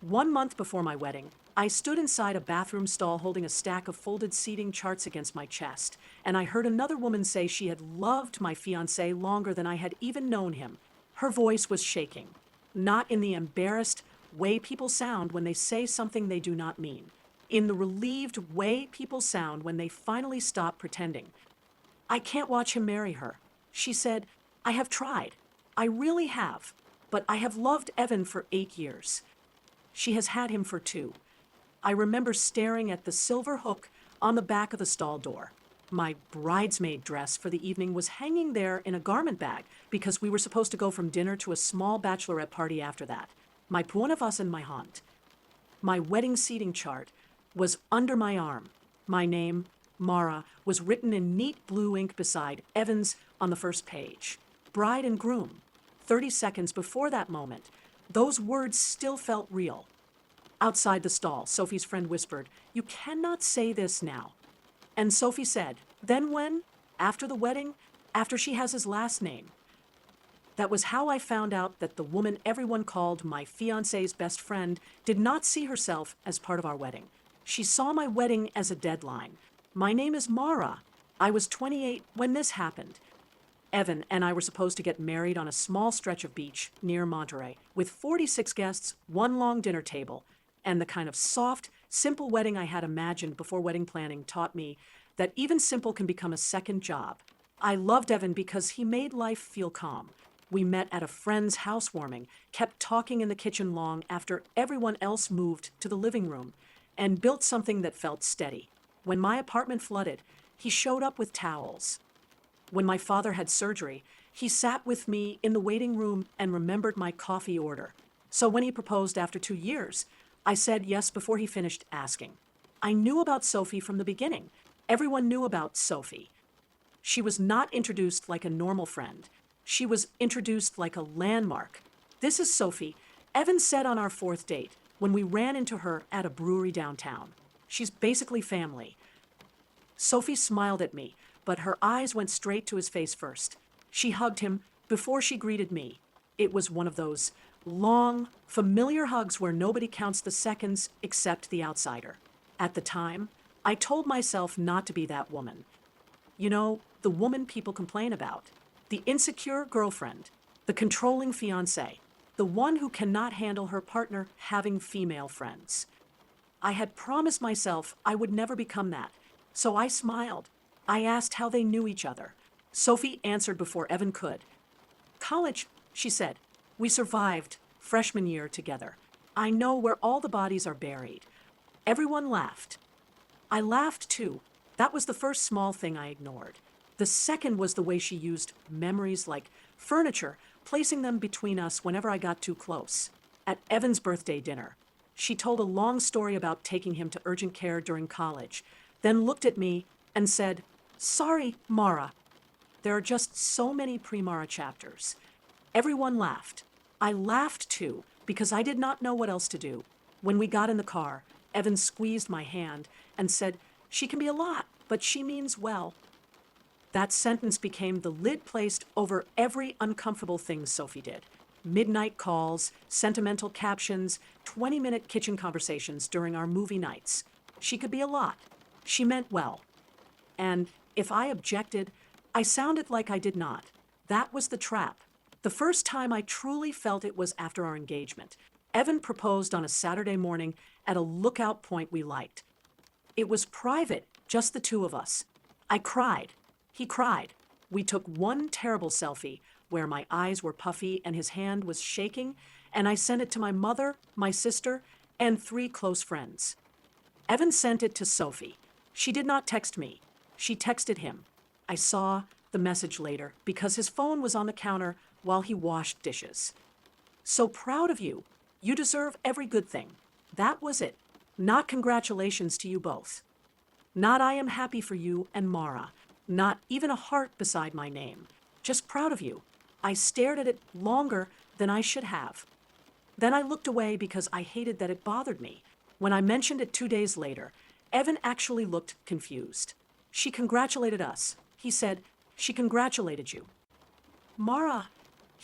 1 month before my wedding, I stood inside a bathroom stall holding a stack of folded seating charts against my chest, and I heard another woman say she had loved my fiance longer than I had even known him. Her voice was shaking, not in the embarrassed way people sound when they say something they do not mean, in the relieved way people sound when they finally stop pretending. I can't watch him marry her. She said, I have tried. I really have. But I have loved Evan for 8 years. She has had him for 2. I remember staring at the silver hook on the back of the stall door. My bridesmaid dress for the evening was hanging there in a garment bag because we were supposed to go from dinner to a small bachelorette party after that. My puanavas and my haunt. My wedding seating chart was under my arm. My name, Mara, was written in neat blue ink beside Evan's on the first page. Bride and groom. 30 seconds before that moment, those words still felt real. Outside the stall, Sophie's friend whispered, "You cannot say this now." And Sophie said, "Then when? After the wedding? After she has his last name." That was how I found out that the woman everyone called my fiance's best friend did not see herself as part of our wedding. She saw my wedding as a deadline. My name is Mara. I was 28 when this happened. Evan and I were supposed to get married on a small stretch of beach near Monterey with 46 guests, one long dinner table, and the kind of soft, simple wedding I had imagined before wedding planning taught me that even simple can become a second job. I loved Evan because he made life feel calm. We met at a friend's housewarming, kept talking in the kitchen long after everyone else moved to the living room, and built something that felt steady. When my apartment flooded, he showed up with towels. When my father had surgery, he sat with me in the waiting room and remembered my coffee order. So when he proposed after 2 years, I said yes before he finished asking. I knew about Sophie from the beginning. Everyone knew about Sophie. She was not introduced like a normal friend. She was introduced like a landmark. "This is Sophie," Evan said on our 4th date when we ran into her at a brewery downtown. "She's basically family." Sophie smiled at me, but her eyes went straight to his face first. She hugged him before she greeted me. It was one of those long, familiar hugs where nobody counts the seconds except the outsider. At the time, I told myself not to be that woman. You know, the woman people complain about. The insecure girlfriend, the controlling fiancé, the one who cannot handle her partner having female friends. I had promised myself I would never become that, so I smiled. I asked how they knew each other. Sophie answered before Evan could. "College," she said. "We survived freshman year together. I know where all the bodies are buried." Everyone laughed. I laughed too. That was the first small thing I ignored. The second was the way she used memories like furniture, placing them between us whenever I got too close. At Evan's birthday dinner, she told a long story about taking him to urgent care during college, then looked at me and said, "Sorry, Mara." There are just so many pre-Mara chapters. Everyone laughed. I laughed too, because I did not know what else to do. When we got in the car, Evan squeezed my hand and said, "She can be a lot, but she means well." That sentence became the lid placed over every uncomfortable thing Sophie did. Midnight calls, sentimental captions, 20-minute kitchen conversations during our movie nights. She could be a lot. She meant well. And if I objected, I sounded like I did not. That was the trap. The first time I truly felt it was after our engagement. Evan proposed on a Saturday morning at a lookout point we liked. It was private, just the two of us. I cried. He cried. We took one terrible selfie where my eyes were puffy and his hand was shaking, and I sent it to my mother, my sister, and 3 close friends. Evan sent it to Sophie. She did not text me. She texted him. I saw the message later because his phone was on the counter while he washed dishes. "So proud of you. You deserve every good thing." That was it. Not congratulations to you both. Not "I am happy for you" and Mara. Not even a heart beside my name. Just proud of you. I stared at it longer than I should have. Then I looked away because I hated that it bothered me. When I mentioned it 2 days later, Evan actually looked confused. "She congratulated us." He said, "She congratulated you." "Mara,"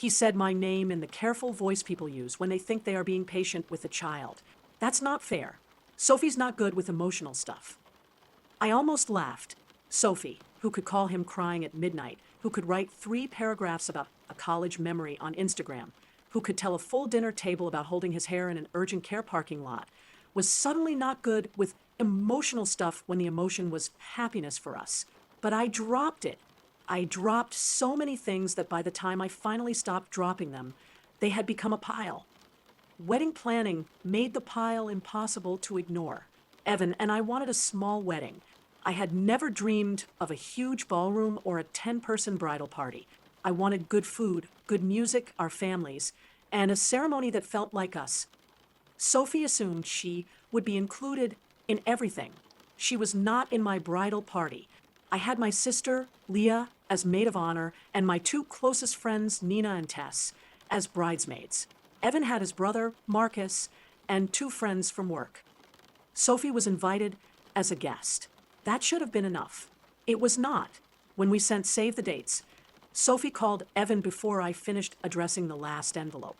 He said my name in the careful voice people use when they think they are being patient with a child. That's not fair. Sophie's not good with emotional stuff. I almost laughed. Sophie, who could call him crying at midnight, who could write 3 paragraphs about a college memory on Instagram, who could tell a full dinner table about holding his hair in an urgent care parking lot, was suddenly not good with emotional stuff when the emotion was happiness for us. But I dropped it. I dropped so many things that by the time I finally stopped dropping them, they had become a pile. Wedding planning made the pile impossible to ignore. Evan and I wanted a small wedding. I had never dreamed of a huge ballroom or a 10-person bridal party. I wanted good food, good music, our families, and a ceremony that felt like us. Sophie assumed she would be included in everything. She was not in my bridal party. I had my sister, Leah, as maid of honor, and my 2 closest friends, Nina and Tess, as bridesmaids. Evan had his brother, Marcus, and 2 friends from work. Sophie was invited as a guest. That should have been enough. It was not. When we sent save the dates, Sophie called Evan before I finished addressing the last envelope.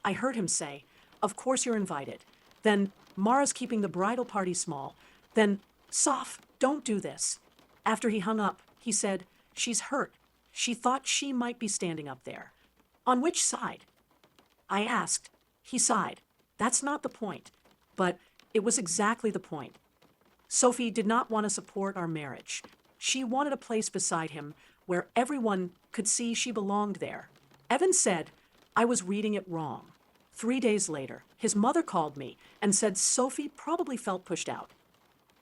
I heard him say, "Of course you're invited." Then, "Mara's keeping the bridal party small." Then, "Soph, don't do this." After he hung up, he said, "She's hurt. She thought she might be standing up there." "On which side?" I asked. He sighed. "That's not the point." But it was exactly the point. Sophie did not want to support our marriage. She wanted a place beside him where everyone could see she belonged there. Evan said I was reading it wrong. 3 days later, his mother called me and said Sophie probably felt pushed out.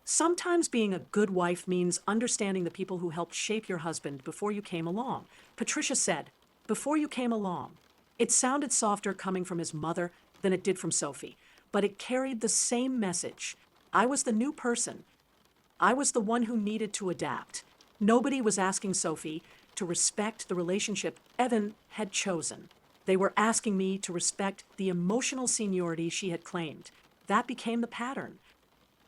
Sometimes being a good wife means understanding the people who helped shape your husband before you came along. Patricia said, "Before you came along." It sounded softer coming from his mother than it did from Sophie, but it carried the same message. I was the new person. I was the one who needed to adapt. Nobody was asking Sophie to respect the relationship Evan had chosen. They were asking me to respect the emotional seniority she had claimed. That became the pattern.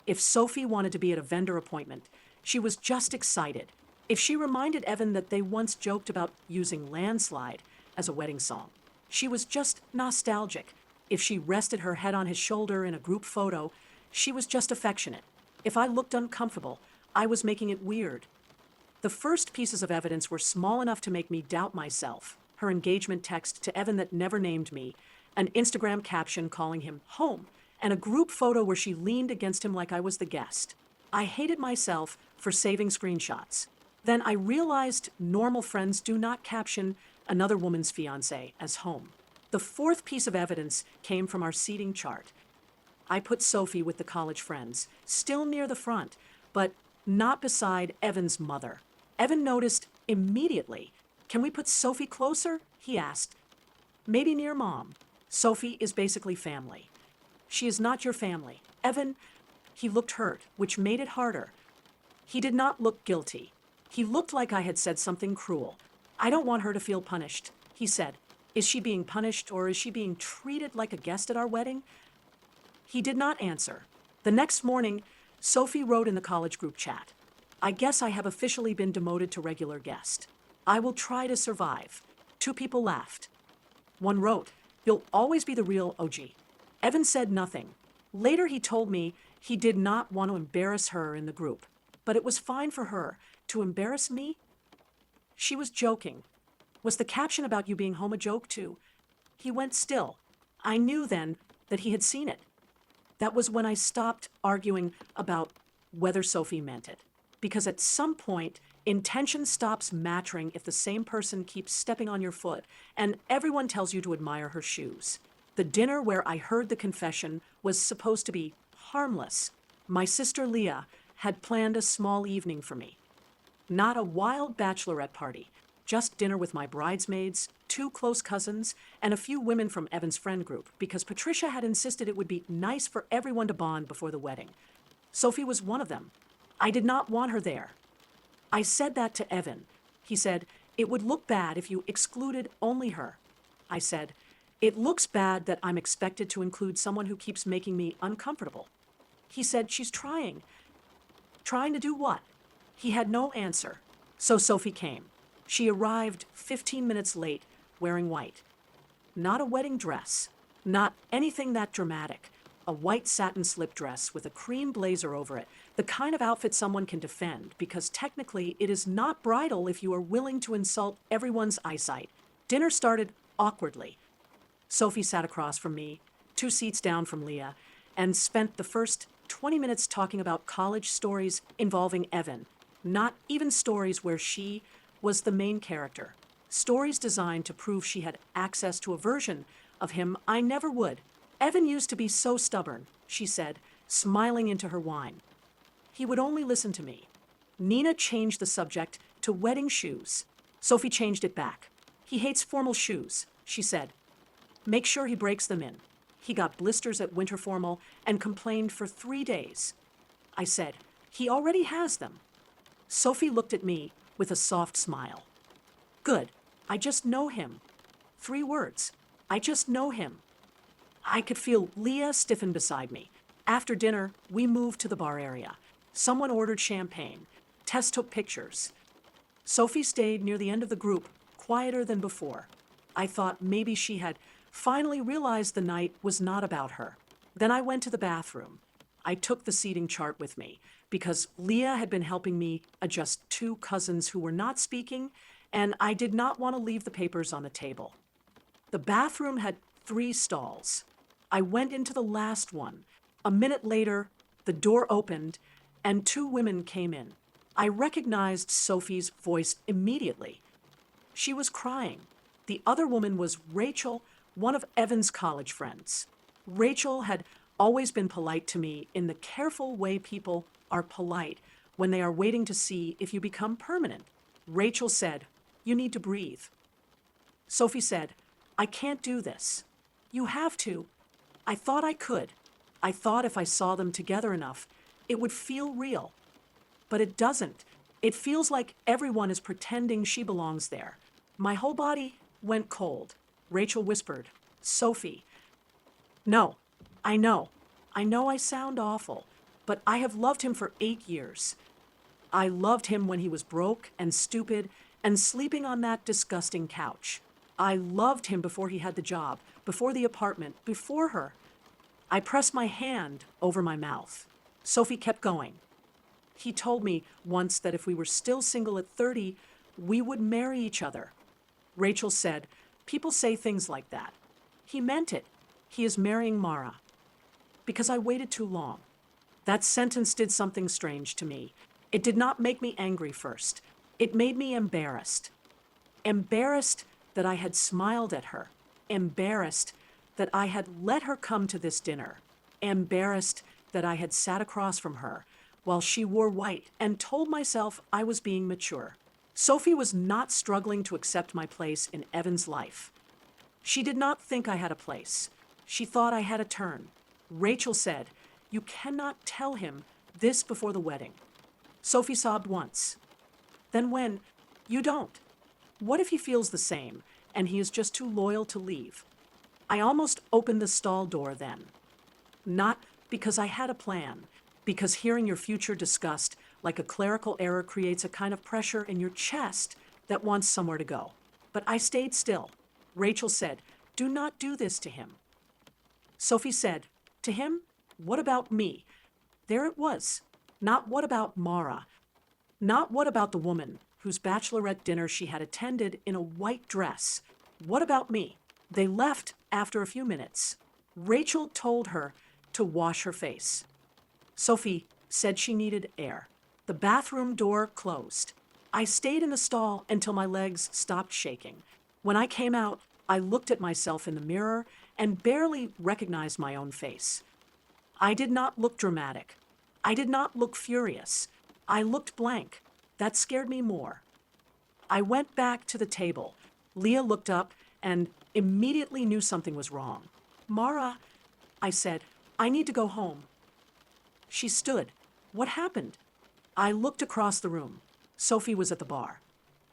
If Sophie wanted to be at a vendor appointment, she was just excited. If she reminded Evan that they once joked about using Landslide as a wedding song, she was just nostalgic. If she rested her head on his shoulder in a group photo, she was just affectionate. If I looked uncomfortable, I was making it weird. The first pieces of evidence were small enough to make me doubt myself. Her engagement text to Evan that never named me, an Instagram caption calling him home, and a group photo where she leaned against him like I was the guest. I hated myself for saving screenshots. Then I realized normal friends do not caption another woman's fiancé as home. The fourth piece of evidence came from our seating chart. I put Sophie with the college friends, still near the front, but not beside Evan's mother. Evan noticed immediately. "Can we put Sophie closer?" he asked. "Maybe near Mom. Sophie is basically family." "She is not your family." Evan, he looked hurt, which made it harder. He did not look guilty. He looked like I had said something cruel. "I don't want her to feel punished," he said. "Is she being punished or is she being treated like a guest at our wedding?" He did not answer. The next morning, Sophie wrote in the college group chat, "I guess I have officially been demoted to regular guest. I will try to survive." 2 people laughed. One wrote, "You'll always be the real OG." Evan said nothing. Later he told me he did not want to embarrass her in the group, but it was fine for her. To embarrass me? She was joking. Was the caption about you being home a joke too? He went still. I knew then that he had seen it. That was when I stopped arguing about whether Sophie meant it. Because at some point, intention stops mattering if the same person keeps stepping on your foot and everyone tells you to admire her shoes. The dinner where I heard the confession was supposed to be harmless. My sister Leah had planned a small evening for me. Not a wild bachelorette party, just dinner with my bridesmaids, 2 close cousins, and a few women from Evan's friend group, because Patricia had insisted it would be nice for everyone to bond before the wedding. Sophie was one of them. I did not want her there. I said that to Evan. He said, "It would look bad if you excluded only her." I said, "It looks bad that I'm expected to include someone who keeps making me uncomfortable." He said, "She's trying." Trying to do what? He had no answer. So Sophie came. She arrived 15 minutes late, wearing white. Not a wedding dress. Not anything that dramatic. A white satin slip dress with a cream blazer over it. The kind of outfit someone can defend, because technically it is not bridal if you are willing to insult everyone's eyesight. Dinner started awkwardly. Sophie sat across from me, 2 seats down from Leah, and spent the first 20 minutes talking about college stories involving Evan. Not even stories where she was the main character. Stories designed to prove she had access to a version of him I never would. Evan used to be so stubborn, she said, smiling into her wine. He would only listen to me. Nina changed the subject to wedding shoes. Sophie changed it back. He hates formal shoes, she said. Make sure he breaks them in. He got blisters at winter formal and complained for 3 days. I said, he already has them. Sophie looked at me with a soft smile. Good, I just know him. 3 words. I just know him. I could feel Leah stiffen beside me. After dinner, we moved to the bar area. Someone ordered champagne. Tess took pictures. Sophie stayed near the end of the group, quieter than before. I thought maybe she had finally realized the night was not about her. Then I went to the bathroom. I took the seating chart with me because Leah had been helping me adjust 2 cousins who were not speaking, and I did not want to leave the papers on the table. The bathroom had 3 stalls. I went into the last one. A minute later, the door opened and 2 women came in. I recognized Sophie's voice immediately. She was crying. The other woman was Rachel, one of Evan's college friends. Rachel had always been polite to me in the careful way people are polite when they are waiting to see if you become permanent. Rachel said, "You need to breathe." Sophie said, "I can't do this." "You have to." I thought I could. I thought if I saw them together enough, it would feel real. But it doesn't. It feels like everyone is pretending she belongs there. My whole body went cold. Rachel whispered, "Sophie." "No, I know. I know I sound awful, but I have loved him for 8 years. I loved him when he was broke and stupid and sleeping on that disgusting couch. I loved him before he had the job, before the apartment, before her." I pressed my hand over my mouth. Sophie kept going. "He told me once that if we were still single at 30, we would marry each other." Rachel said, "People say things like that." "He meant it. He is marrying Mara." Because I waited too long. That sentence did something strange to me. It did not make me angry first. It made me embarrassed. Embarrassed that I had smiled at her. Embarrassed that I had let her come to this dinner. Embarrassed that I had sat across from her while she wore white and told myself I was being mature. Sophie was not struggling to accept my place in Evan's life. She did not think I had a place. She thought I had a turn. Rachel said, "You cannot tell him this before the wedding." Sophie sobbed once. "Then when? You don't. What if he feels the same and he is just too loyal to leave?" I almost opened the stall door then. Not because I had a plan, because hearing your future discussed like a clerical error creates a kind of pressure in your chest that wants somewhere to go. But I stayed still. Rachel said, "Do not do this to him." Sophie said, "To him? What about me?" There it was. Not what about Mara. Not what about the woman whose bachelorette dinner she had attended in a white dress. What about me? They left after a few minutes. Rachel told her to wash her face. Sophie said she needed air. The bathroom door closed. I stayed in the stall until my legs stopped shaking. When I came out, I looked at myself in the mirror and barely recognized my own face. I did not look dramatic. I did not look furious. I looked blank. That scared me more. I went back to the table. Leah looked up and immediately knew something was wrong. "Mara," I said, "I need to go home." She stood. What happened? I looked across the room. Sophie was at the bar,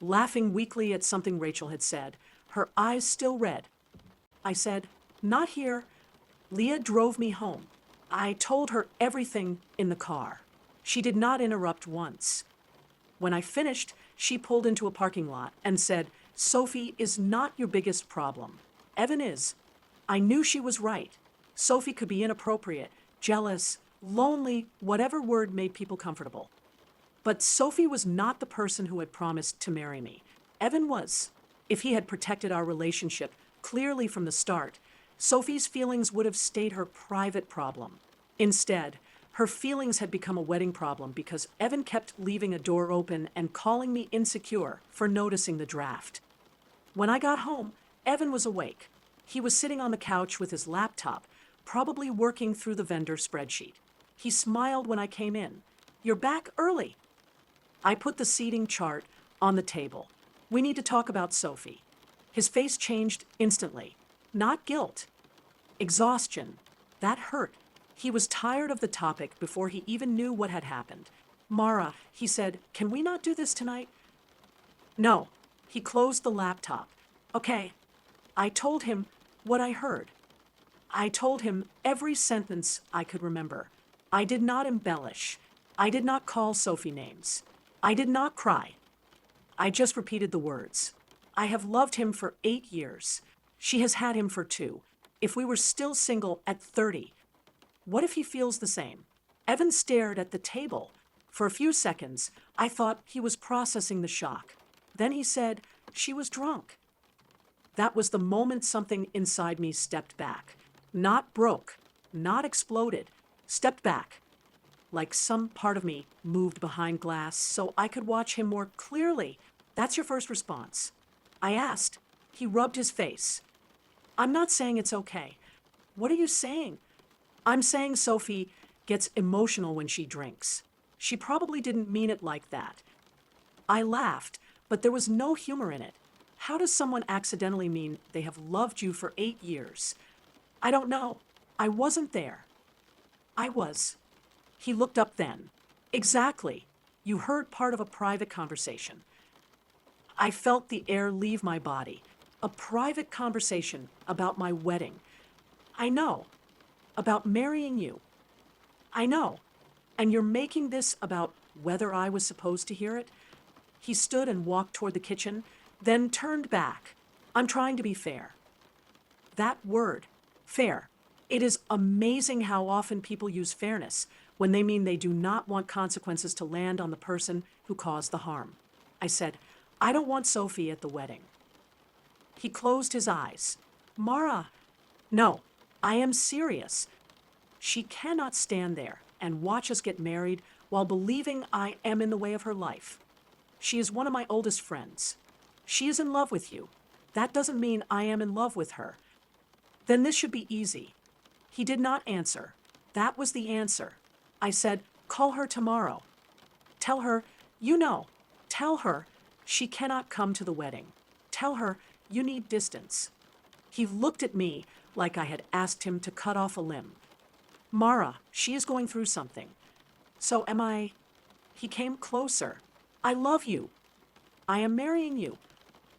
laughing weakly at something Rachel had said, her eyes still red. I said, "Not here." Leah drove me home. I told her everything in the car. She did not interrupt once. When I finished, she pulled into a parking lot and said, Sophie is not your biggest problem. Evan is. I knew she was right. Sophie could be inappropriate, jealous, lonely, whatever word made people comfortable. But Sophie was not the person who had promised to marry me. Evan was. If he had protected our relationship clearly from the start, Sophie's feelings would have stayed her private problem. Instead, her feelings had become a wedding problem because Evan kept leaving a door open and calling me insecure for noticing the draft. When I got home, Evan was awake. He was sitting on the couch with his laptop, probably working through the vendor spreadsheet. He smiled when I came in. "You're back early." I put the seating chart on the table. "We need to talk about Sophie." His face changed instantly. Not guilt. Exhaustion. That hurt. He was tired of the topic before he even knew what had happened. "Mara," he said, "can we not do this tonight?" "No." He closed the laptop. "Okay." I told him what I heard. I told him every sentence I could remember. I did not embellish. I did not call Sophie names. I did not cry. I just repeated the words. I have loved him for 8 years. She has had him for 2. If we were still single at 30, what if he feels the same? Evan stared at the table. For a few seconds, I thought he was processing the shock. Then he said, "She was drunk." That was the moment something inside me stepped back. Not broke, not exploded, stepped back. Like some part of me moved behind glass so I could watch him more clearly. "That's your first response?" I asked. He rubbed his face. "I'm not saying it's okay." "What are you saying?" "I'm saying Sophie gets emotional when she drinks. She probably didn't mean it like that." I laughed, but there was no humor in it. How does someone accidentally mean they have loved you for 8 years? "I don't know. I wasn't there." "I was." He looked up then. "Exactly. You heard part of a private conversation." I felt the air leave my body. A private conversation about my wedding. "I know. About marrying you." "I know. And you're making this about whether I was supposed to hear it?" He stood and walked toward the kitchen, then turned back. "I'm trying to be fair." That word, fair. It is amazing how often people use fairness when they mean they do not want consequences to land on the person who caused the harm. I said, "I don't want Sophie at the wedding." He closed his eyes. "Mara." "No, I am serious. She cannot stand there and watch us get married while believing I am in the way of her life. She is one of my oldest friends. She is in love with you. That doesn't mean I am in love with her. Then this should be easy." He did not answer. That was the answer. I said, "Call her tomorrow. Tell her, tell her she cannot come to the wedding. Tell her you need distance." He looked at me like I had asked him to cut off a limb. "Mara, she is going through something. So am I." He came closer. "I love you. I am marrying you."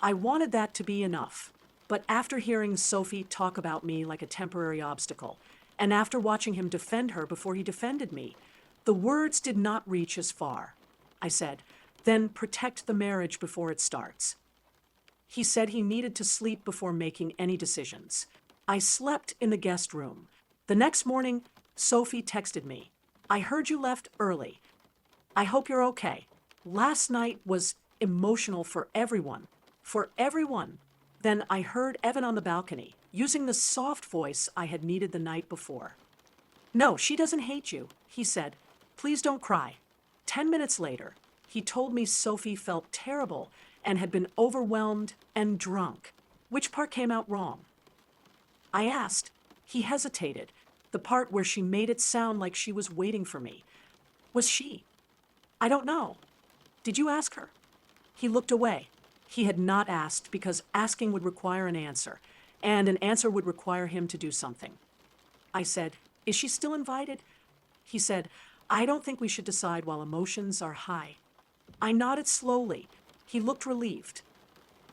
I wanted that to be enough. But after hearing Sophie talk about me like a temporary obstacle, and after watching him defend her before he defended me, the words did not reach as far. I said, "Then protect the marriage before it starts." He said he needed to sleep before making any decisions. I slept in the guest room. The next morning, Sophie texted me, "I heard you left early. I hope you're okay. Last night was emotional for everyone." For everyone. Then I heard Evan on the balcony, using the soft voice I had needed the night before. "No, she doesn't hate you," he said. "Please don't cry." 10 minutes later, he told me Sophie felt terrible and had been overwhelmed and drunk. Which part came out wrong? I asked. He hesitated, the part where she made it sound like she was waiting for me. Was she? "I don't know." "Did you ask her?" He looked away. He had not asked because asking would require an answer, and an answer would require him to do something. I said, "Is she still invited?" He said, "I don't think we should decide while emotions are high." I nodded slowly. He looked relieved.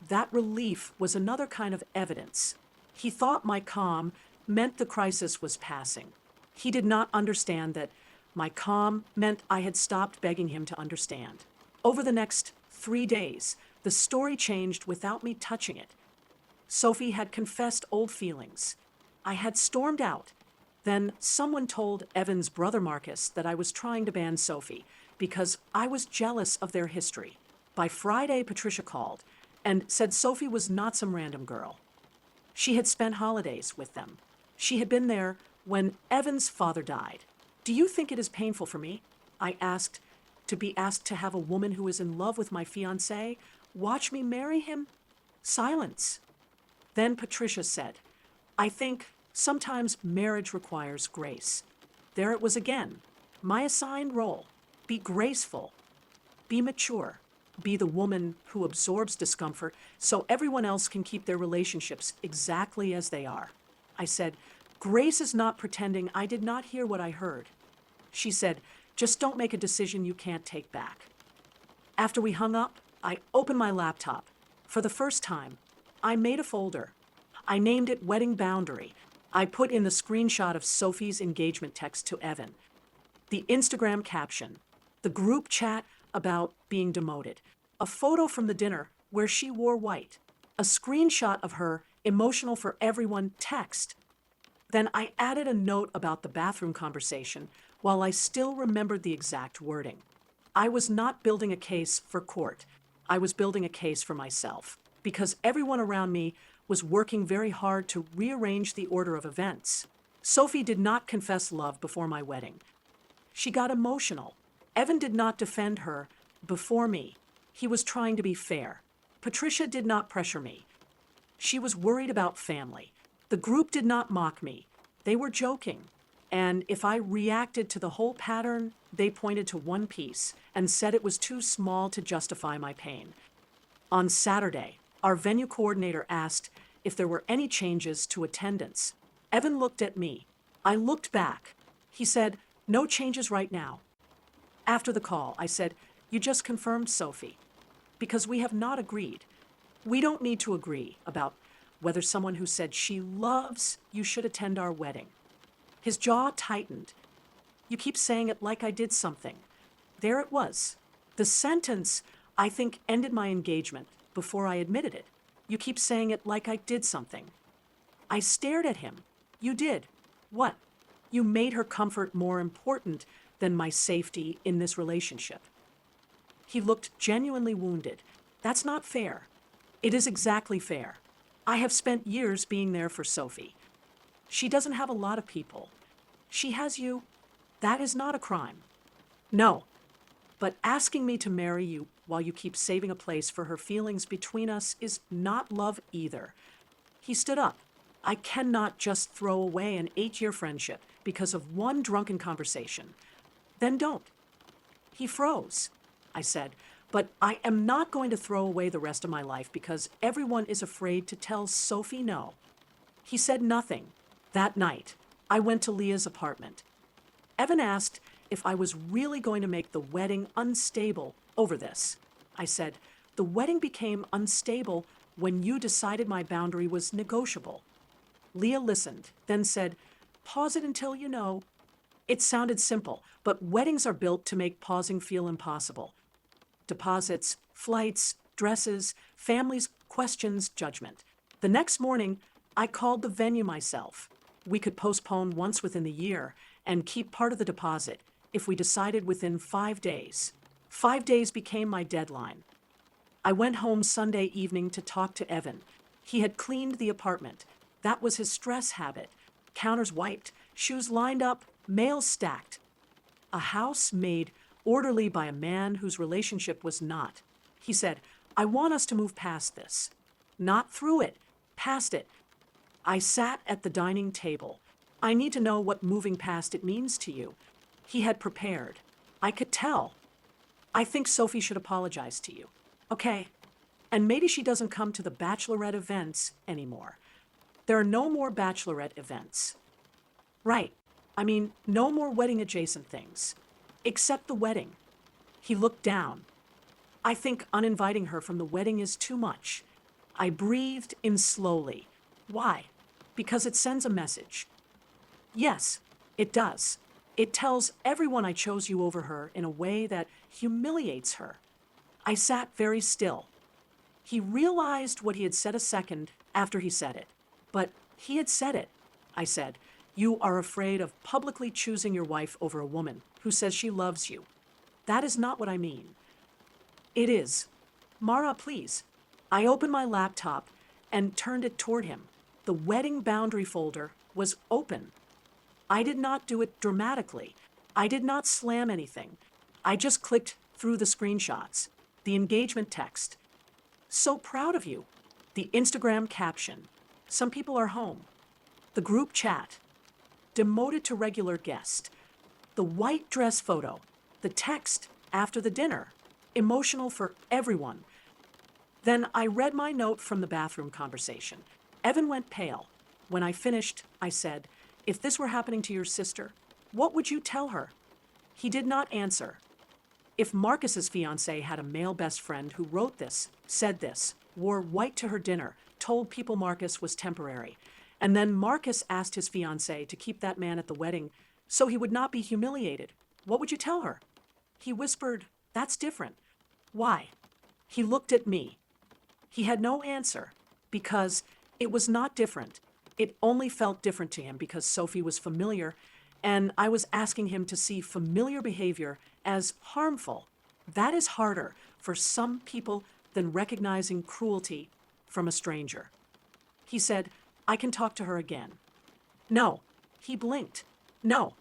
That relief was another kind of evidence. He thought my calm meant the crisis was passing. He did not understand that my calm meant I had stopped begging him to understand. Over the next 3 days, The story changed without me touching it. Sophie had confessed old feelings. I had stormed out. Then someone told Evan's brother Marcus that I was trying to ban Sophie because I was jealous of their history. By Friday, Patricia called and said Sophie was not some random girl. She had spent holidays with them. She had been there when Evan's father died. Do you think it is painful for me? I asked, to be asked to have a woman who is in love with my fiancé watch me marry him? Silence. Then Patricia said, I think sometimes marriage requires grace. There it was again. My assigned role. Be graceful. Be mature. Be the woman who absorbs discomfort so everyone else can keep their relationships exactly as they are. I said, Grace is not pretending I did not hear what I heard. She said, just don't make a decision you can't take back. After we hung up, I opened my laptop. For the first time, I made a folder. I named it Wedding Boundary. I put in the screenshot of Sophie's engagement text to Evan, the Instagram caption, the group chat about being demoted, a photo from the dinner where she wore white, a screenshot of her emotional for everyone text. Then I added a note about the bathroom conversation while I still remembered the exact wording. I was not building a case for court. I was building a case for myself because everyone around me was working very hard to rearrange the order of events. Sophie did not confess love before my wedding. She got emotional. Evan did not defend her before me. He was trying to be fair. Patricia did not pressure me. She was worried about family. The group did not mock me. They were joking. And if I reacted to the whole pattern, they pointed to one piece and said it was too small to justify my pain. On Saturday, our venue coordinator asked if there were any changes to attendance. Evan looked at me. I looked back. He said, no changes right now. After the call, I said, you just confirmed, Sophie, because we have not agreed. We don't need to agree about whether someone who said she loves you should attend our wedding. His jaw tightened. You keep saying it like I did something. There it was. The sentence, I think, ended my engagement before I admitted it. You keep saying it like I did something. I stared at him. You did. What? You made her comfort more important than my safety in this relationship. He looked genuinely wounded. That's not fair. It is exactly fair. I have spent years being there for Sophie. She doesn't have a lot of people. She has you. That is not a crime. No. But asking me to marry you while you keep saving a place for her feelings between us is not love either. He stood up. I cannot just throw away an 8-year friendship because of one drunken conversation. Then don't. He froze. I said, but I am not going to throw away the rest of my life because everyone is afraid to tell Sophie no. He said nothing. That night, I went to Leah's apartment. Evan asked if I was really going to make the wedding unstable over this. I said, the wedding became unstable when you decided my boundary was negotiable. Leah listened, then said, pause it until you know. It sounded simple, but weddings are built to make pausing feel impossible. Deposits, flights, dresses, families, questions, judgment. The next morning, I called the venue myself. We could postpone once within the year and keep part of the deposit if we decided within 5 days. 5 days became my deadline. I went home Sunday evening to talk to Evan. He had cleaned the apartment. That was his stress habit. Counters wiped, shoes lined up, mail stacked. A house made orderly by a man whose relationship was not. He said, I want us to move past this. Not through it, past it. I sat at the dining table. I need to know what moving past it means to you. He had prepared. I could tell. I think Sophie should apologize to you. Okay. And maybe she doesn't come to the bachelorette events anymore. There are no more bachelorette events. Right. I mean, no more wedding adjacent things. Except the wedding. He looked down. I think uninviting her from the wedding is too much. I breathed in slowly. Why? Because it sends a message. Yes, it does. It tells everyone I chose you over her in a way that humiliates her. I sat very still. He realized what he had said a second after he said it. But he had said it. I said, "You are afraid of publicly choosing your wife over a woman who says she loves you. That is not what I mean." "It is. Mara, please." I opened my laptop and turned it toward him. The wedding boundary folder was open. I did not do it dramatically. I did not slam anything. I just clicked through the screenshots, the engagement text. "So proud of you." The Instagram caption. "Some people are home." The group chat. "Demoted to regular guest." The white dress photo. The text after the dinner. Emotional for everyone. Then I read my note from the bathroom conversation. Evan went pale. When I finished, I said, "If this were happening to your sister, what would you tell her?" He did not answer. If Marcus's fiancée had a male best friend who wrote this, said this, wore white to her dinner, told people Marcus was temporary, and then Marcus asked his fiancée to keep that man at the wedding so he would not be humiliated, what would you tell her? He whispered, "That's different." Why? He looked at me. He had no answer because it was not different. It only felt different to him because Sophie was familiar, and I was asking him to see familiar behavior as harmful. That is harder for some people than recognizing cruelty from a stranger. He said, "I can talk to her again." No. He blinked. No.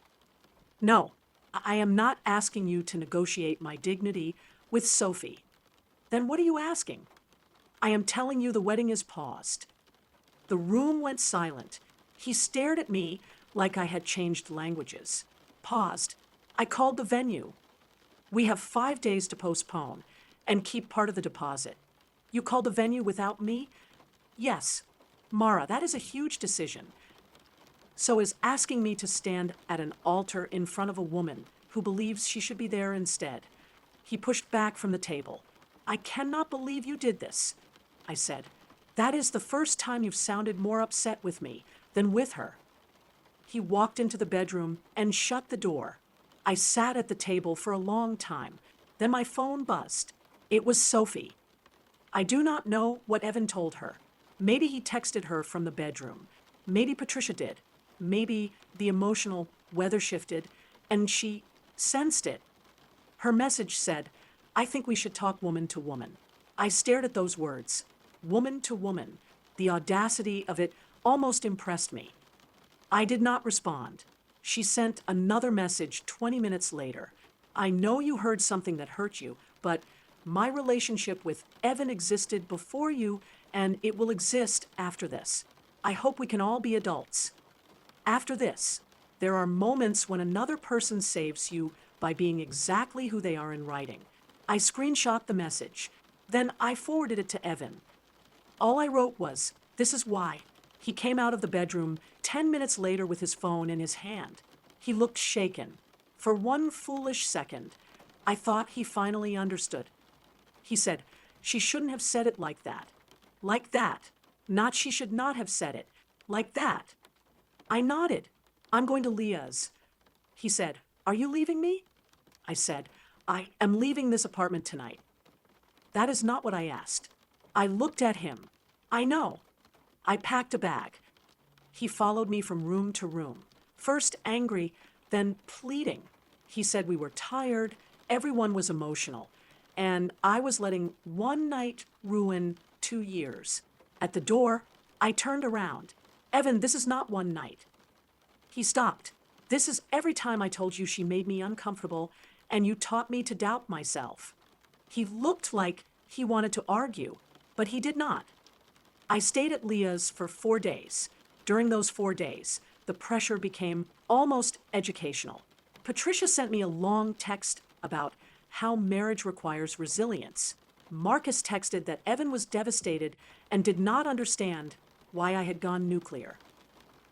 No. I am not asking you to negotiate my dignity with Sophie. Then what are you asking? I am telling you the wedding is paused. The room went silent. He stared at me like I had changed languages. Paused. I called the venue. "We have 5 days to postpone and keep part of the deposit." "You called the venue without me?" "Yes." "Mara, that is a huge decision. So is asking me to stand at an altar in front of a woman who believes she should be there instead." He pushed back from the table. "I cannot believe you did this." I said, "That is the first time you've sounded more upset with me than with her." He walked into the bedroom and shut the door. I sat at the table for a long time. Then my phone buzzed. It was Sophie. I do not know what Evan told her. Maybe he texted her from the bedroom. Maybe Patricia did. Maybe the emotional weather shifted and she sensed it. Her message said, "I think we should talk woman to woman." I stared at those words. Woman to woman. The audacity of it almost impressed me. I did not respond. She sent another message 20 minutes later. "I know you heard something that hurt you, but my relationship with Evan existed before you, and it will exist after this. I hope we can all be adults. After this, there are moments when another person saves you by being exactly who they are in writing." I screenshot the message. Then I forwarded it to Evan. All I wrote was, "This is why." He came out of the bedroom 10 minutes later with his phone in his hand. He looked shaken. For one foolish second, I thought he finally understood. He said, "She shouldn't have said it like that." Like that. Not she should not have said it. Like that. I nodded. "I'm going to Leah's." He said, "Are you leaving me?" I said, "I am leaving this apartment tonight." That is not what I asked. I looked at him. I know. I packed a bag. He followed me from room to room, first angry, then pleading. He said we were tired, everyone was emotional, and I was letting one night ruin 2 years. At the door, I turned around. "Evan, this is not one night." He stopped. "This is every time I told you she made me uncomfortable, and you taught me to doubt myself." He looked like he wanted to argue, but he did not. I stayed at Leah's for 4 days. During those 4 days, the pressure became almost educational. Patricia sent me a long text about how marriage requires resilience. Marcus texted that Evan was devastated and did not understand why I had gone nuclear.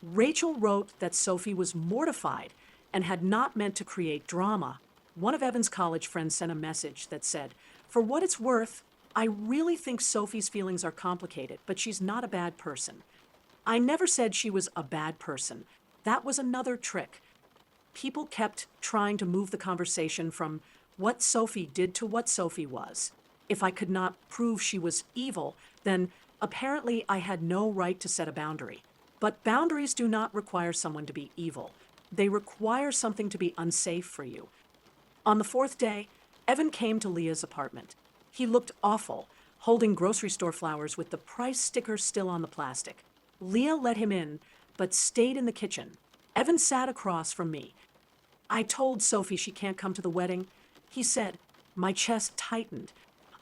Rachel wrote that Sophie was mortified and had not meant to create drama. One of Evan's college friends sent a message that said, "For what it's worth, I really think Sophie's feelings are complicated, but she's not a bad person." I never said she was a bad person. That was another trick. People kept trying to move the conversation from what Sophie did to what Sophie was. If I could not prove she was evil, then apparently I had no right to set a boundary. But boundaries do not require someone to be evil. They require something to be unsafe for you. On the fourth day, Evan came to Leah's apartment. He looked awful, holding grocery store flowers with the price sticker still on the plastic. Leah let him in, but stayed in the kitchen. Evan sat across from me. I told Sophie she can't come to the wedding. He said. My chest tightened.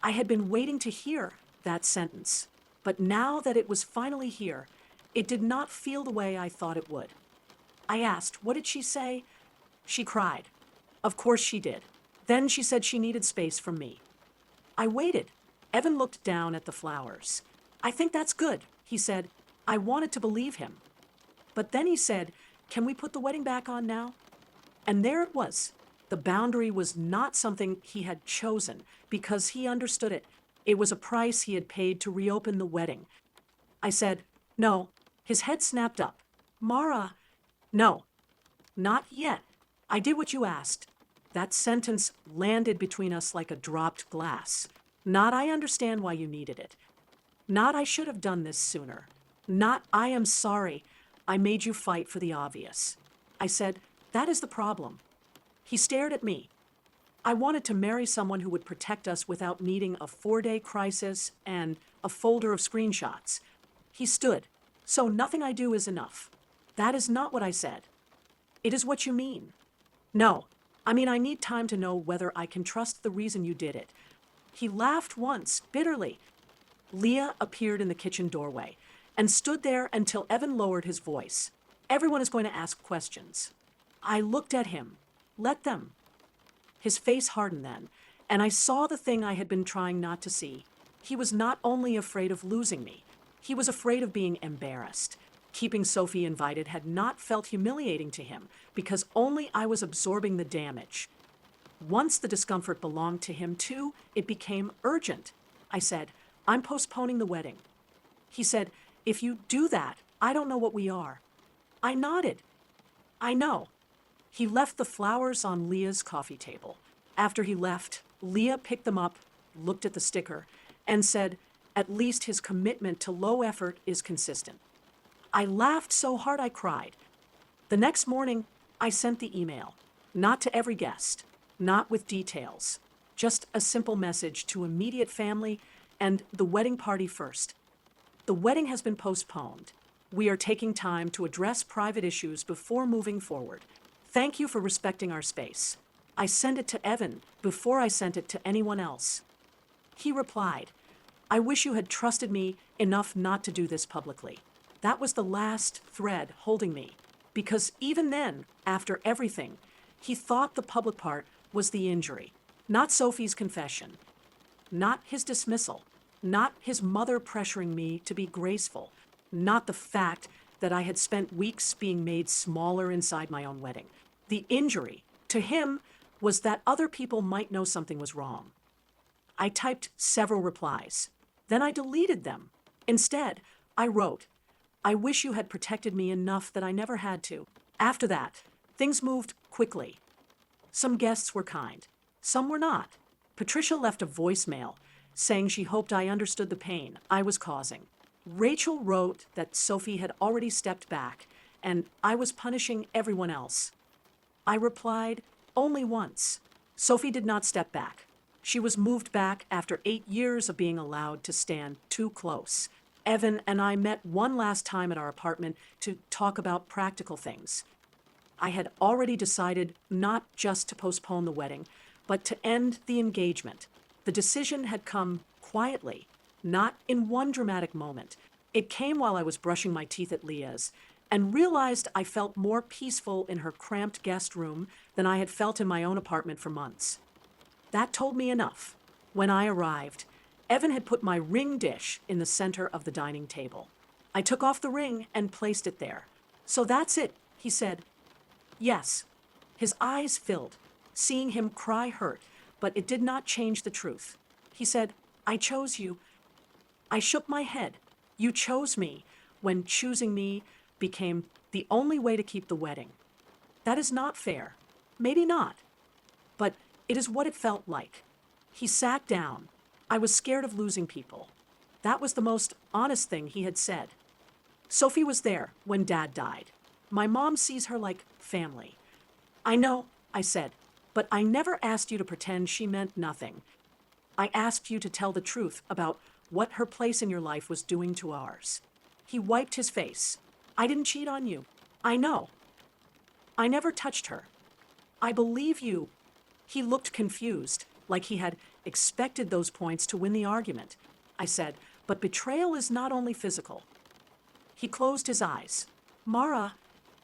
I had been waiting to hear that sentence. But now that it was finally here, it did not feel the way I thought it would. I asked, what did she say? She cried. Of course she did. Then she said she needed space from me. I waited. Evan looked down at the flowers. I think that's good, he said. I wanted to believe him. But then he said, can we put the wedding back on now? And there it was. The boundary was not something he had chosen because he understood it. It was a price he had paid to reopen the wedding. I said, no. His head snapped up. Mara, no, not yet. I did what you asked. That sentence landed between us like a dropped glass. Not I understand why you needed it. Not I should have done this sooner. Not I am sorry I made you fight for the obvious. I said, that is the problem. He stared at me. I wanted to marry someone who would protect us without needing a 4-day crisis and a folder of screenshots. He stood. So nothing I do is enough. That is not what I said. It is what you mean. No, I mean I need time to know whether I can trust the reason you did it. He laughed once, bitterly. Leah appeared in the kitchen doorway and stood there until Evan lowered his voice. Everyone is going to ask questions. I looked at him. Let them. His face hardened then, and I saw the thing I had been trying not to see. He was not only afraid of losing me, he was afraid of being embarrassed. Keeping Sophie invited had not felt humiliating to him because only I was absorbing the damage. Once the discomfort belonged to him too, it became urgent. I said, I'm postponing the wedding. He said, if you do that, I don't know what we are. I nodded. I know. He left the flowers on Leah's coffee table. After he left, Leah picked them up, looked at the sticker, and said, at least his commitment to low effort is consistent. I laughed so hard I cried. The next morning, I sent the email, not to every guest, not with details, just a simple message to immediate family and the wedding party first. The wedding has been postponed. We are taking time to address private issues before moving forward. Thank you for respecting our space. I sent it to Evan before I sent it to anyone else. He replied, I wish you had trusted me enough not to do this publicly. That was the last thread holding me, because even then, after everything, he thought the public part was the injury, not Sophie's confession, not his dismissal, not his mother pressuring me to be graceful, not the fact that I had spent weeks being made smaller inside my own wedding. The injury, to him, was that other people might know something was wrong. I typed several replies. Then I deleted them. Instead, I wrote, I wish you had protected me enough that I never had to. After that, things moved quickly. Some guests were kind. Some were not. Patricia left a voicemail saying she hoped I understood the pain I was causing. Rachel wrote that Sophie had already stepped back and I was punishing everyone else. I replied only once. Sophie did not step back. She was moved back after 8 years of being allowed to stand too close. Evan and I met one last time at our apartment to talk about practical things. I had already decided not just to postpone the wedding, but to end the engagement. The decision had come quietly, not in one dramatic moment. It came while I was brushing my teeth at Leah's and realized I felt more peaceful in her cramped guest room than I had felt in my own apartment for months. That told me enough. When I arrived, Evan had put my ring dish in the center of the dining table. I took off the ring and placed it there. So that's it, he said. Yes. His eyes filled. Seeing him cry hurt, but it did not change the truth. He said, I chose you. I shook my head. You chose me when choosing me became the only way to keep the wedding. That is not fair. Maybe not. But it is what it felt like. He sat down. I was scared of losing people. That was the most honest thing he had said. Sophie was there when Dad died. My mom sees her like family. I know, I said, but I never asked you to pretend she meant nothing. I asked you to tell the truth about what her place in your life was doing to ours. He wiped his face. I didn't cheat on you. I know. I never touched her. I believe you. He looked confused, like he had expected those points to win the argument. I said, but betrayal is not only physical. He closed his eyes. Mara,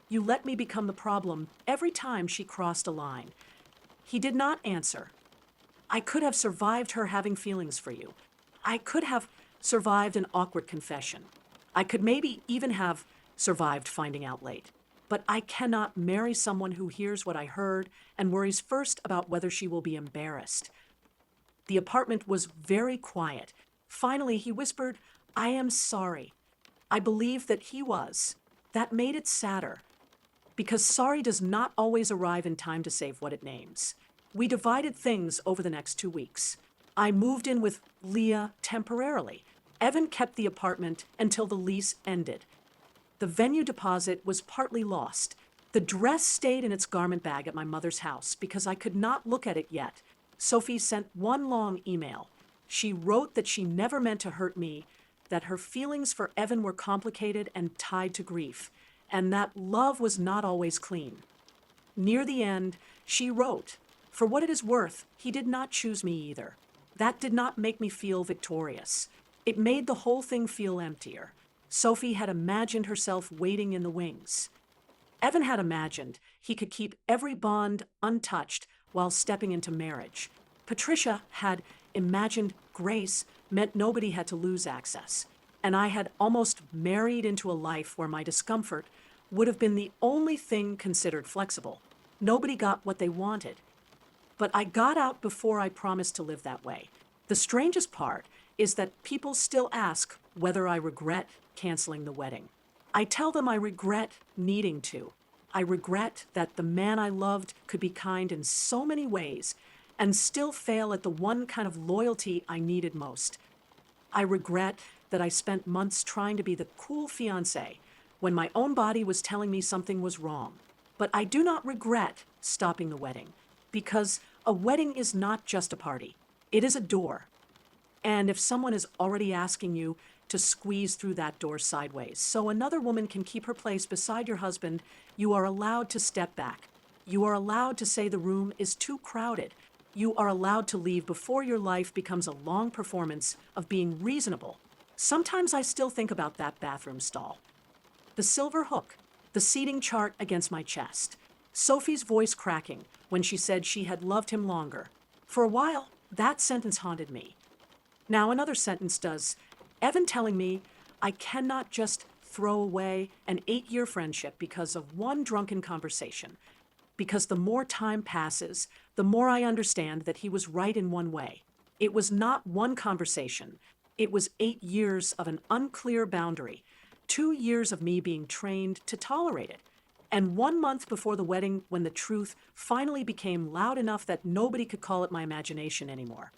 you let me become the problem every time she crossed a line. He did not answer. I could have survived her having feelings for you. I could have survived an awkward confession. I could maybe even have survived finding out late. But I cannot marry someone who hears what I heard and worries first about whether she will be embarrassed. The apartment was very quiet. Finally, he whispered, I am sorry. I believe that he was. That made it sadder. Because sorry does not always arrive in time to save what it names. We divided things over the next 2 weeks. I moved in with Leah temporarily. Evan kept the apartment until the lease ended. The venue deposit was partly lost. The dress stayed in its garment bag at my mother's house because I could not look at it yet. Sophie sent one long email. She wrote that she never meant to hurt me, that her feelings for Evan were complicated and tied to grief, and that love was not always clean. Near the end, she wrote, for what it is worth, he did not choose me either. That did not make me feel victorious. It made the whole thing feel emptier. Sophie had imagined herself waiting in the wings. Evan had imagined he could keep every bond untouched while stepping into marriage. Patricia had imagined grace meant nobody had to lose access. And I had almost married into a life where my discomfort would have been the only thing considered flexible. Nobody got what they wanted. But I got out before I promised to live that way. The strangest part is that people still ask whether I regret canceling the wedding. I tell them I regret needing to. I regret that the man I loved could be kind in so many ways and still fail at the one kind of loyalty I needed most. I regret that I spent months trying to be the cool fiance when my own body was telling me something was wrong. But I do not regret stopping the wedding, because a wedding is not just a party. It is a door. And if someone is already asking you to squeeze through that door sideways so another woman can keep her place beside your husband, you are allowed to step back. You are allowed to say the room is too crowded. You are allowed to leave before your life becomes a long performance of being reasonable. Sometimes I still think about that bathroom stall. The silver hook, the seating chart against my chest, Sophie's voice cracking when she said she had loved him longer. For a while, that sentence haunted me. Now another sentence does. Evan telling me I cannot just throw away an 8-year friendship because of one drunken conversation. Because the more time passes, the more I understand that he was right in one way. It was not one conversation. It was 8 years of an unclear boundary, 2 years of me being trained to tolerate it, and 1 month before the wedding when the truth finally became loud enough that nobody could call it my imagination anymore.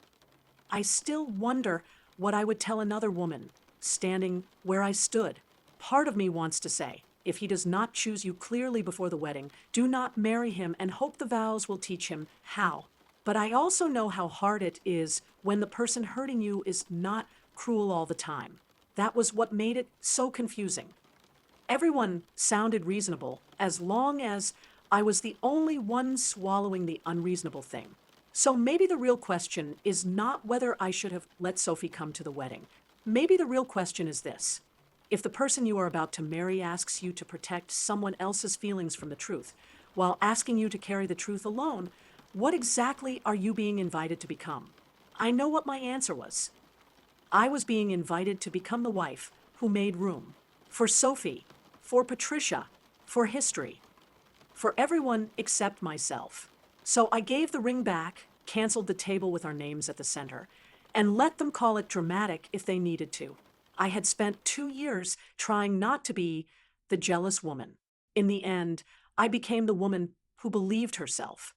I still wonder what I would tell another woman, standing where I stood. Part of me wants to say, if he does not choose you clearly before the wedding, do not marry him and hope the vows will teach him how. But I also know how hard it is when the person hurting you is not cruel all the time. That was what made it so confusing. Everyone sounded reasonable as long as I was the only one swallowing the unreasonable thing. So maybe the real question is not whether I should have let Sophie come to the wedding. Maybe the real question is this. If the person you are about to marry asks you to protect someone else's feelings from the truth, while asking you to carry the truth alone, what exactly are you being invited to become? I know what my answer was. I was being invited to become the wife who made room. For Sophie, for Patricia, for history, for everyone except myself. So I gave the ring back, canceled the table with our names at the center, and let them call it dramatic if they needed to. I had spent 2 years trying not to be the jealous woman. In the end, I became the woman who believed herself.